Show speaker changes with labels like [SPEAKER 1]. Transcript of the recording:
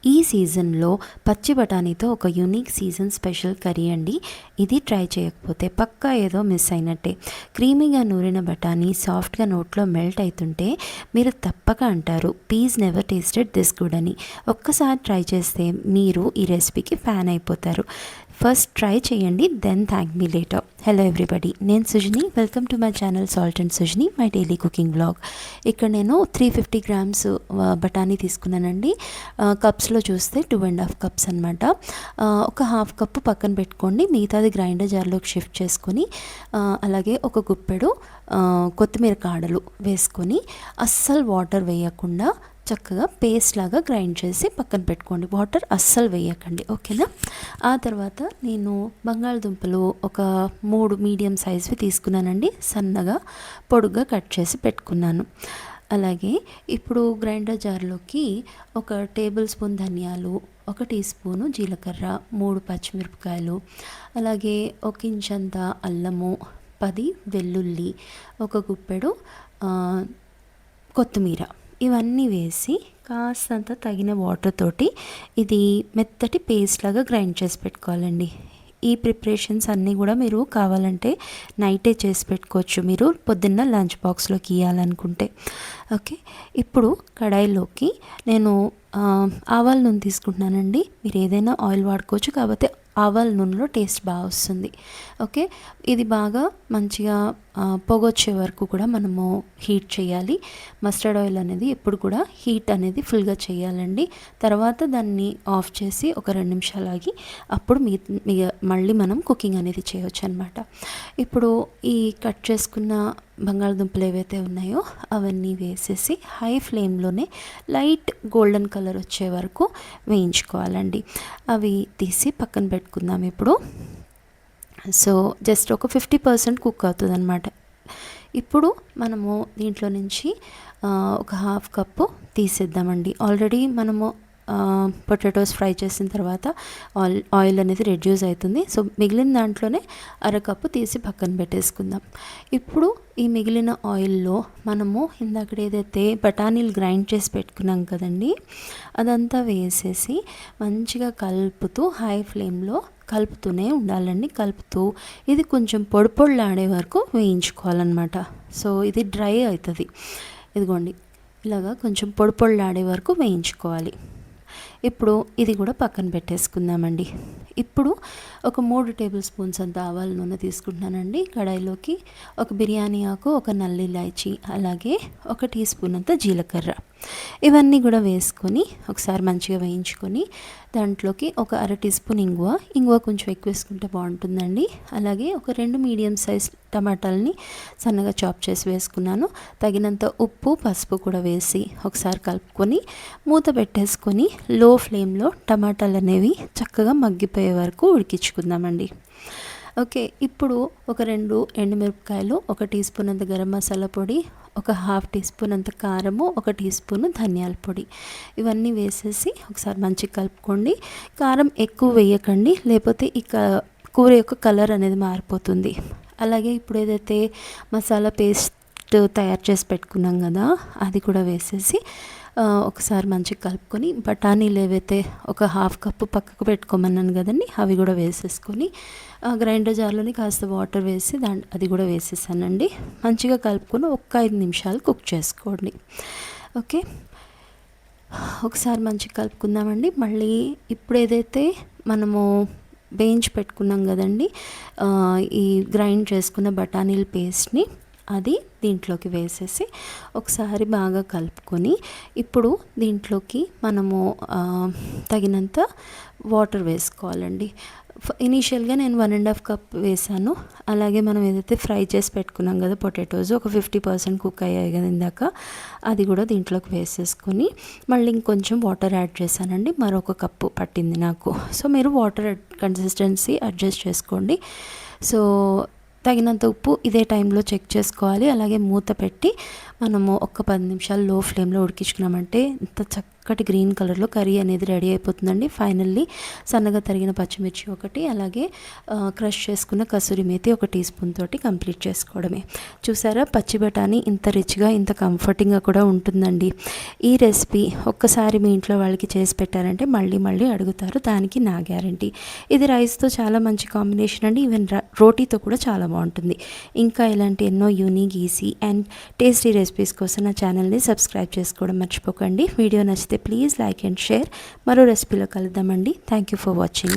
[SPEAKER 1] ఈ సీజన్లో పచ్చి బఠానీతో ఒక యూనిక్ సీజన్ స్పెషల్ కర్రీ అండి. ఇది ట్రై చేయకపోతే పక్కా ఏదో మిస్ అయినట్టే. క్రీమీగా నూరిన బఠానీ సాఫ్ట్గా నోట్లో మెల్ట్ అవుతుంటే మీరు తప్పక అంటారు please never tasted this good అని. ఒక్కసారి ట్రై చేస్తే మీరు ఈ రెసిపీకి ఫ్యాన్ అయిపోతారు. ఫస్ట్ ట్రై చేయండి, then thank me later. Hello everybody, నేను Sujani. Welcome to my channel salt and Sujani, my daily cooking blog. ఇక్కడ నేను 350 గ్రామ్స్ బఠానీ తీసుకున్నానండి. కప్స్లో చూస్తే 2.5 కప్స్ అనమాట. ఒక హాఫ్ కప్పు పక్కన పెట్టుకోండి, మిగతాది గ్రైండర్ జార్లోకి షిఫ్ట్ చేసుకొని అలాగే ఒక గుప్పెడు కొత్తిమీర కాడలు వేసుకొని అస్సలు వాటర్ వేయకుండా చక్కగా పేస్ట్ లాగా గ్రైండ్ చేసి పక్కన పెట్టుకోండి. వాటర్ అస్సలు వేయకండి, ఓకేనా. ఆ తర్వాత నేను బంగాళదుంపలు ఒక 3 మీడియం సైజ్వి తీసుకున్నానండి. సన్నగా పొడుగ్గా కట్ చేసి పెట్టుకున్నాను. అలాగే ఇప్పుడు గ్రైండర్ జార్లోకి 1 టేబుల్ స్పూన్ ధనియాలు, 1 టీ స్పూను జీలకర్ర, 3 పచ్చిమిరపకాయలు, అలాగే 1 ఇంచంత అల్లము, 10 వెల్లుల్లి, 1 గుప్పెడు కొత్తిమీర, ఇవన్నీ వేసి కాస్తంత తగిన వాటర్ తోటి ఇది మెత్తటి పేస్ట్ లాగా గ్రైండ్ చేసి పెట్టుకోవాలండి. ఈ ప్రిపరేషన్స్ అన్నీ కూడా మీరు కావాలంటే నైటే చేసి పెట్టుకోవచ్చు, మీరు పొద్దున్న లంచ్ బాక్స్లోకి ఇవ్వాలనుకుంటే. ఓకే, ఇప్పుడు కడాయిలోకి నేను ఆవాల నూనె తీసుకుంటున్నానండి. మీరు ఏదైనా ఆయిల్ వాడుకోవచ్చు, కాకపోతే ఆవాల నూనెలో టేస్ట్ బాగా వస్తుంది. ఓకే, ఇది బాగా మంచిగా పొగొచ్చే వరకు కూడా మనము హీట్ చేయాలి. మస్టర్డ్ ఆయిల్ అనేది ఎప్పుడు కూడా హీట్ అనేది ఫుల్గా చేయాలండి. తర్వాత దాన్ని ఆఫ్ చేసి ఒక 2 నిమిషాలు ఆగి అప్పుడు మళ్ళీ మనం కుకింగ్ అనేది చేయవచ్చు అనమాట. ఇప్పుడు ఈ కట్ చేసుకున్న బంగాళదుంపలు ఏవైతే ఉన్నాయో అవన్నీ వేసేసి హై ఫ్లేమ్లోనే లైట్ గోల్డెన్ కలర్ వచ్చే వరకు వేయించుకోవాలండి. అవి తీసి పక్కన పెట్టుకుందాం ఇప్పుడు. సో జస్ట్ ఒక 50% కుక్ అవుతుంది అనమాట. ఇప్పుడు మనము దీంట్లో నుంచి ఒక హాఫ్ కప్పు తీసేద్దామండి. ఆల్రెడీ మనము పొటాటోస్ ఫ్రై చేసిన తర్వాత ఆయిల్ అనేది రెడ్యూస్ అవుతుంది. సో మిగిలిన దాంట్లోనే 1/2 కప్పు తీసి పక్కన పెట్టేసుకుందాం. ఇప్పుడు ఈ మిగిలిన ఆయిల్లో మనము ఇందాక ఏదైతే బఠానీలు గ్రైండ్ చేసి పెట్టుకున్నాం కదండి, అదంతా వేసేసి మంచిగా కలుపుతూ హై ఫ్లేమ్లో కలుపుతూనే ఉండాలండి. కలుపుతూ ఇది కొంచెం పొడి పొడిలాడే వరకు వేయించుకోవాలన్నమాట. సో ఇది డ్రై అవుతుంది, ఇదిగోండి ఇలాగా కొంచెం పొడి పొడిలాడే వరకు వేయించుకోవాలి. ఇప్పుడు ఇది కూడా పక్కన పెట్టేసుకుందామండి. ఇప్పుడు ఒక 3 టేబుల్ స్పూన్స్ అంత ఆవాల నూనె తీసుకుంటున్నానండి. కడాయిలోకి 1 బిర్యానీ ఆకు, 1 నల్ల ఇలాచి, అలాగే 1 టీ స్పూన్ అంత జీలకర్ర, ఇవన్నీ కూడా వేసుకొని ఒకసారి మంచిగా వేయించుకొని దాంట్లోకి 1/2 టీ స్పూన్ ఇంగువ కొంచెం ఎక్కువ వేసుకుంటే బాగుంటుందండి. అలాగే ఒక 2 మీడియం సైజ్ టమాటాలని సన్నగా చాప్ చేసి వేసుకున్నాను. తగినంత ఉప్పు, పసుపు కూడా వేసి ఒకసారి కలుపుకొని మూత పెట్టేసుకొని లో ఫ్లేమ్లో టమాటాలు అనేవి చక్కగా మగ్గిపోయే వరకు ఉడికించుకుందామండి. ఓకే, ఇప్పుడు ఒక 2 ఎండుమిరపకాయలు, 1 టీ స్పూన్ అంత గరం మసాలా పొడి, ఒక హాఫ్ టీ స్పూన్ అంత కారము, 1 టీ స్పూన్ ధనియాల పొడి, ఇవన్నీ వేసేసి ఒకసారి మంచిగా కలుపుకోండి. కారం ఎక్కువ వేయకండి, లేకపోతే ఇక కూర యొక్క కలర్ అనేది మారిపోతుంది. అలాగే ఇప్పుడు ఏదైతే మసాలా పేస్ట్ తయారు చేసి పెట్టుకున్నాం కదా, అది కూడా వేసేసి ఒకసారి మంచిగా కలుపుకొని బఠానీలు ఏవైతే ఒక హాఫ్ కప్పు పక్కకు పెట్టుకోమన్నాను కదండి, అవి కూడా వేసేసుకొని గ్రైండర్ జార్లోని కాస్త వాటర్ వేసి అది కూడా వేసేసానండి. మంచిగా కలుపుకొని 5 నిమిషాలు కుక్ చేసుకోండి. ఓకే, ఒకసారి మంచిగా కలుపుకుందామండి. మళ్ళీ ఇప్పుడు ఏదైతే మనము వేయించి పెట్టుకున్నాం కదండి, ఈ గ్రైండ్ చేసుకున్న బఠానీల పేస్ట్ని అది దీంట్లోకి వేసేసి ఒకసారి బాగా కలుపుకొని ఇప్పుడు దీంట్లోకి మనము తగినంత వాటర్ వేసుకోవాలండి. ఇనీషియల్గా నేను 1.5 కప్ వేసాను. అలాగే మనం ఏదైతే ఫ్రై చేసి పెట్టుకున్నాం కదా పొటాటోస్, ఒక 50% కుక్ అయ్యాయి కదా ఇందాక, అది కూడా దీంట్లోకి వేసేసుకొని మళ్ళీ ఇంకొంచెం వాటర్ యాడ్ చేశానండి. మరొక కప్పు పట్టింది నాకు. సో మీరు వాటర్ కన్సిస్టెన్సీ అడ్జస్ట్ చేసుకోండి. సో తగినంత ఉప్పు ఇదే టైంలో చెక్ చేసుకోవాలి. అలాగే మూత పెట్టి మనము ఒక 10 నిమిషాలు లో ఫ్లేమ్లో ఉడికించుకున్నామంటే ఇంత చక్కటి గ్రీన్ కలర్లో కర్రీ అనేది రెడీ అయిపోతుందండి. ఫైనల్లీ సన్నగా తరిగిన పచ్చిమిర్చి ఒకటి, అలాగే క్రష్ చేసుకున్న కసూరి మేతి 1 టీ స్పూన్ తోటి కంప్లీట్ చేసుకోవడమే. చూసారా, పచ్చి బఠానీ ఇంత రిచ్గా ఇంత కంఫర్టింగ్గా కూడా ఉంటుందండి. ఈ రెసిపీ ఒక్కసారి మీ ఇంట్లో వాళ్ళకి చేసి పెట్టారంటే మళ్ళీ మళ్ళీ అడుగుతారు, దానికి నా గ్యారంటీ. ఇది రైస్తో చాలా మంచి కాంబినేషన్ అండి. ఈవెన్ రోటీతో కూడా చాలా బాగుంటుంది. ఇంకా ఇలాంటి ఎన్నో unique, easy and tasty recipes కోసం నా ఛానల్ని సబ్స్క్రైబ్ చేసుకోవడం మర్చిపోకండి. వీడియో నచ్చితే ప్లీజ్ లైక్ అండ్ షేర్. మరో రెసిపీలో కలుద్దామండి. Thank you for watching.